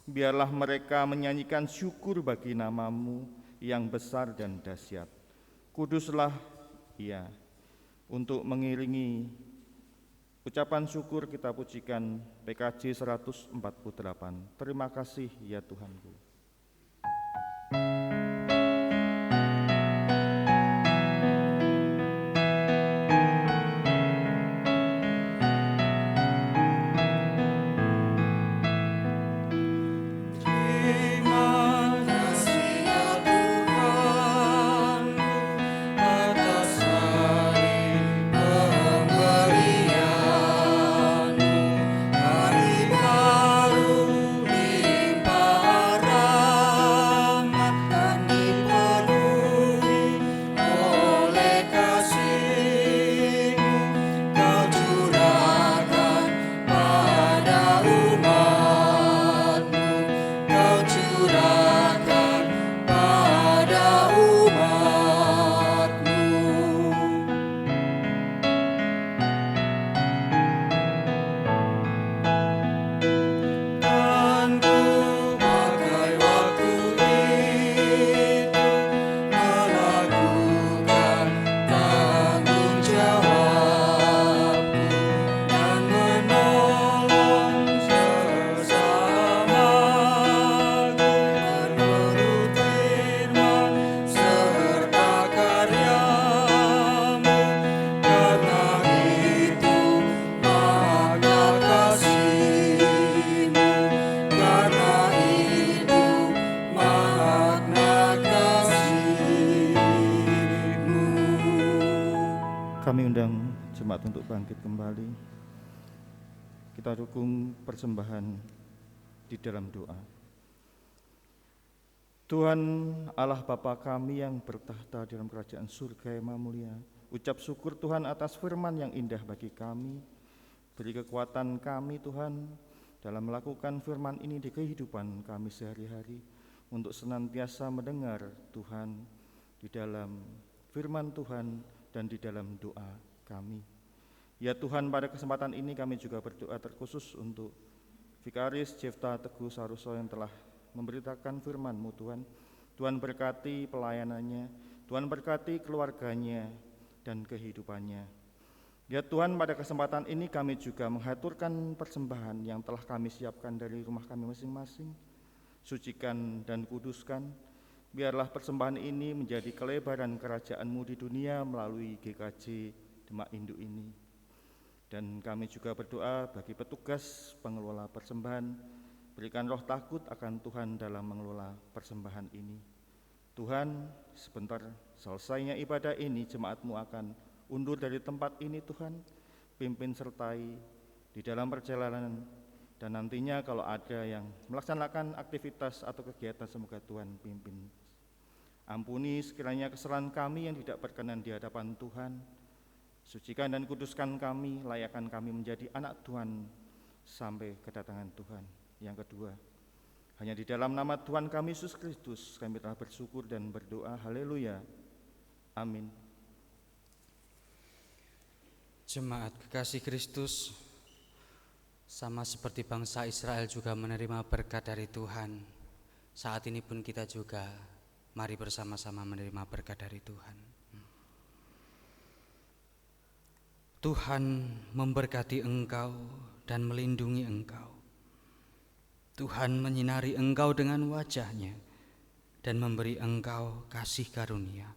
Biarlah mereka menyanyikan syukur bagi namamu yang besar dan dahsyat. Kuduslah ia. Untuk mengiringi ucapan syukur kita pujikan PKJ 148. Terima kasih ya Tuhanku. Kami undang jemaat untuk bangkit kembali. Kita dukung persembahan di dalam doa. Tuhan Allah Bapa kami yang bertahta dalam kerajaan surga yang maha mulia, ucap syukur Tuhan atas firman yang indah bagi kami. Beri kekuatan kami Tuhan dalam melakukan firman ini di kehidupan kami sehari-hari. untuk senantiasa mendengar Tuhan di dalam firman Tuhan dan di dalam doa kami. Ya Tuhan, pada kesempatan ini kami juga berdoa terkhusus untuk Vikaris Jefta Teguh Saroso yang telah memberitakan firman-Mu Tuhan. Tuhan berkati pelayanannya, Tuhan berkati keluarganya dan kehidupannya. Ya Tuhan, pada kesempatan ini kami juga menghaturkan persembahan yang telah kami siapkan dari rumah kami masing-masing. Sucikan dan kuduskan, biarlah persembahan ini menjadi kelebaran kerajaan-Mu di dunia melalui GKJ Demak Induk ini. Dan kami juga berdoa bagi petugas pengelola persembahan, berikan roh takut akan Tuhan dalam mengelola persembahan ini. Tuhan, sebentar selesainya ibadah ini, jemaat-Mu akan undur dari tempat ini Tuhan. Pimpin sertai di dalam perjalanan, dan nantinya kalau ada yang melaksanakan aktivitas atau kegiatan, semoga Tuhan pimpin. Ampuni sekiranya kesalahan kami yang tidak berkenan di hadapan Tuhan. Sucikan dan kuduskan kami, layakkan kami menjadi anak Tuhan sampai kedatangan Tuhan. Yang kedua, hanya di dalam nama Tuhan kami Yesus Kristus kami telah bersyukur dan berdoa. Haleluya. Amin. Jemaat kekasih Kristus, sama seperti bangsa Israel juga menerima berkat dari Tuhan, saat ini pun kita juga mari bersama-sama menerima berkat dari Tuhan. Tuhan memberkati engkau dan melindungi engkau. Tuhan menyinari engkau dengan wajah-Nya dan memberi engkau kasih karunia.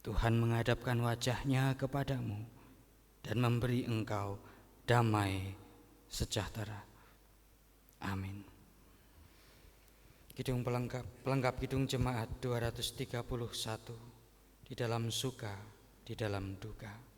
Tuhan menghadapkan wajah-Nya kepadamu dan memberi engkau damai sejahtera. Amin. Kidung pelengkap Kidung Jemaat 231, di dalam suka, di dalam duka.